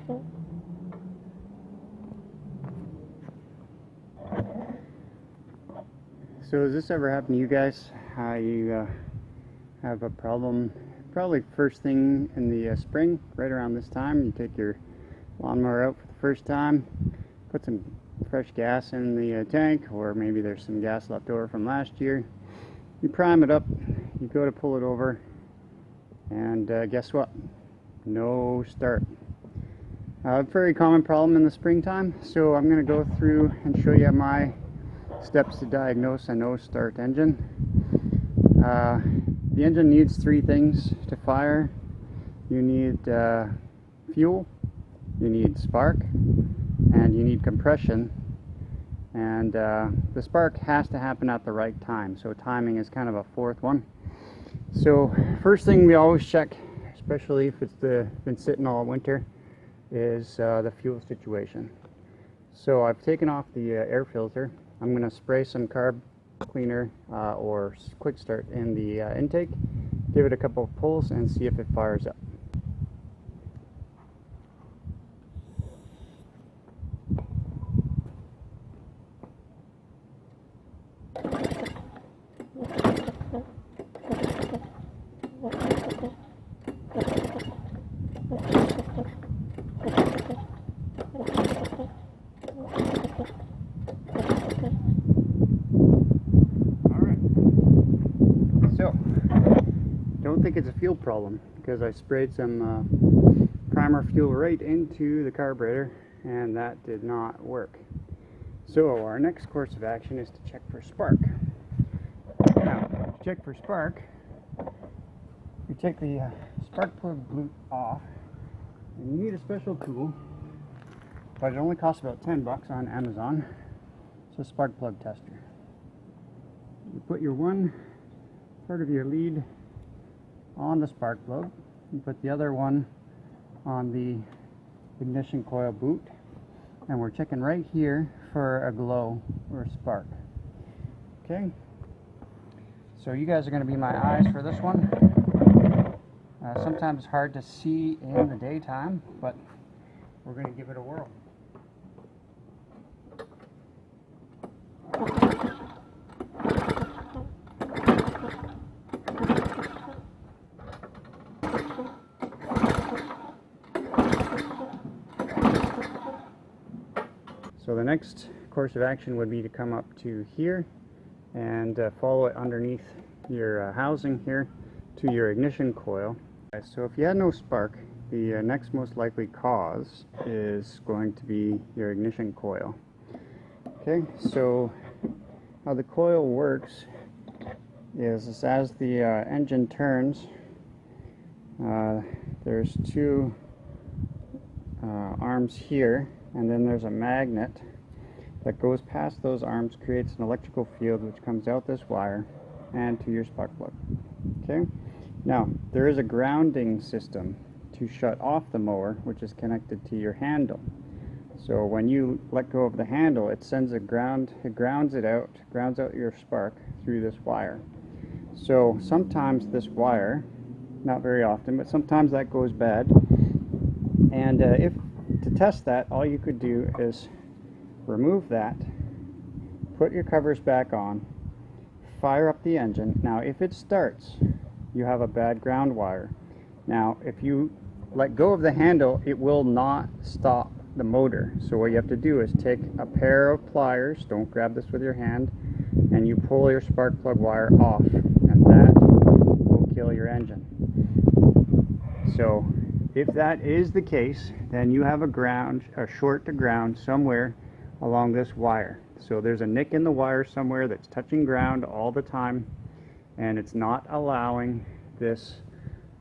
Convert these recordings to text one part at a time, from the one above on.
So has this ever happened to you guys? You have a problem probably first thing in the spring, right around this time. You take your lawnmower out for the first time, put some fresh gas in the tank, or maybe there's some gas left over from last year. You prime it up, you go to pull it over, and guess what? No start. A very common problem in the springtime, so I'm going to go through and show you my steps to diagnose a no start engine. The engine needs three things to fire. You need fuel, you need spark, and you need compression. And the spark has to happen at the right time, so timing is kind of a fourth one. So first thing we always check, especially if it's been sitting all winter, is the fuel situation. So I've taken off the air filter. I'm going to spray some carb cleaner or quick start in the intake, give it a couple of pulls and see if it fires up. Don't think it's a fuel problem because I sprayed some primer fuel right into the carburetor and that did not work. So our next course of action is to check for spark. Now, to check for spark, you take the spark plug boot off, and you need a special tool, but it only costs about 10 bucks on Amazon. It's a spark plug tester. You put your one part of your lead on the spark plug, you put the other one on the ignition coil boot, and we're checking right here for a glow or a spark. Okay, so you guys are going to be my eyes for this one. Sometimes it's hard to see in the daytime, but we're going to give it a whirl. So the next course of action would be to come up to here and follow it underneath your housing here to your ignition coil. So if you had no spark, the next most likely cause is going to be your ignition coil. Okay, so how the coil works is as the engine turns, there's two arms here, and then there's a magnet that goes past those arms, creates an electrical field which comes out this wire and to your spark plug. Okay, now there is a grounding system to shut off the mower, which is connected to your handle. So when you let go of the handle, it sends a ground, it grounds out your spark through this wire. So sometimes this wire, not very often, but sometimes that goes bad, and if to test that, all you could do is remove that, put your covers back on, fire up the engine. Now if it starts, you have a bad ground wire. Now if you let go of the handle, it will not stop the motor. So what you have to do is take a pair of pliers, don't grab this with your hand, and you pull your spark plug wire off, and that will kill your engine. So if that is the case, then you have a short to ground somewhere along this wire. So there's a nick in the wire somewhere that's touching ground all the time, and it's not allowing this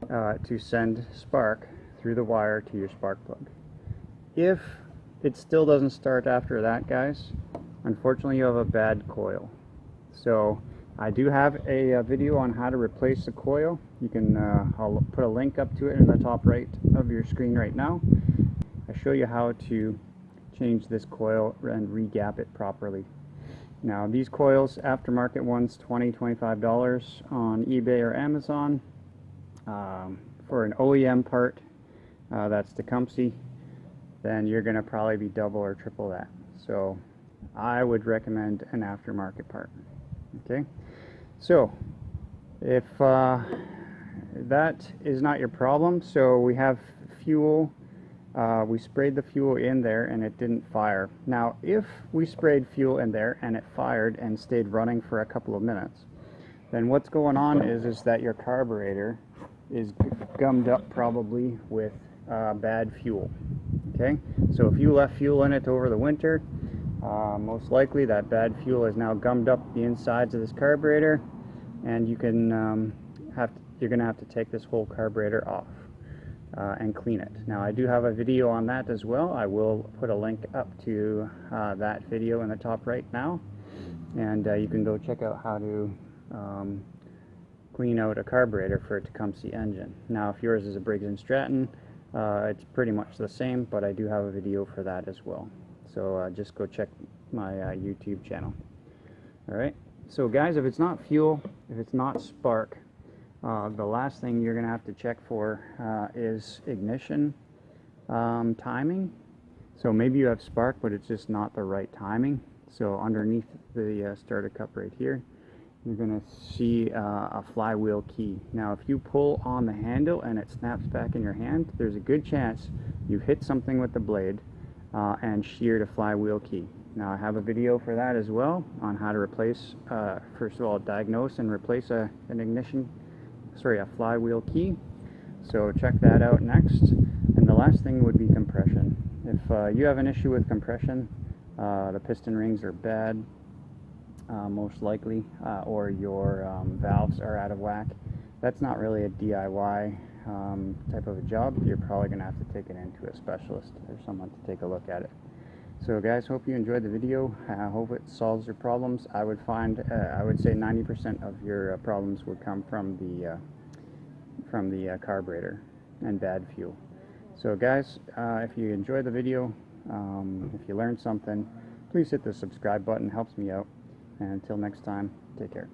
to send spark through the wire to your spark plug. If it still doesn't start after that, guys, unfortunately you have a bad coil. So I do have a video on how to replace the coil. You can, I'll put a link up to it in the top right of your screen right now. I show you how to change this coil and re-gap it properly. Now these coils, aftermarket ones, $20–25 on eBay or Amazon. For an OEM part, that's Tecumseh. then you're going to probably be double or triple that. So I would recommend an aftermarket part. Okay, so if that is not your problem, so we have fuel. We sprayed the fuel in there and it didn't fire. Now if we sprayed fuel in there and it fired and stayed running for a couple of minutes, then what's going on is that your carburetor is gummed up probably with bad fuel. Okay, so if you left fuel in it over the winter, most likely that bad fuel has now gummed up the insides of this carburetor, and you can you're going to have to take this whole carburetor off and clean it. Now I do have a video on that as well. I will put a link up to that video in the top right now, and you can go check out how to clean out a carburetor for it to come to the engine. Now if yours is a Briggs & Stratton, it's pretty much the same, but I do have a video for that as well. So just go check my YouTube channel. Alright, so guys, if it's not fuel, if it's not spark, the last thing you're going to have to check for is ignition timing. So maybe you have spark, but it's just not the right timing. So underneath the starter cup right here, you're going to see a flywheel key. Now if you pull on the handle and it snaps back in your hand, there's a good chance you've hit something with the blade and sheared a flywheel key. Now I have a video for that as well on how to replace, first of all, diagnose and replace a flywheel key. So check that out next. And the last thing would be compression. If you have an issue with compression, the piston rings are bad, most likely, or your valves are out of whack, that's not really a DIY type of a job. You're probably going to have to take it into a specialist or someone to take a look at it. So guys, hope you enjoyed the video. I hope it solves your problems. I would say 90% of your problems would come from the carburetor and bad fuel. So guys, if you enjoyed the video, if you learned something, please hit the subscribe button. It helps me out. And until next time, take care.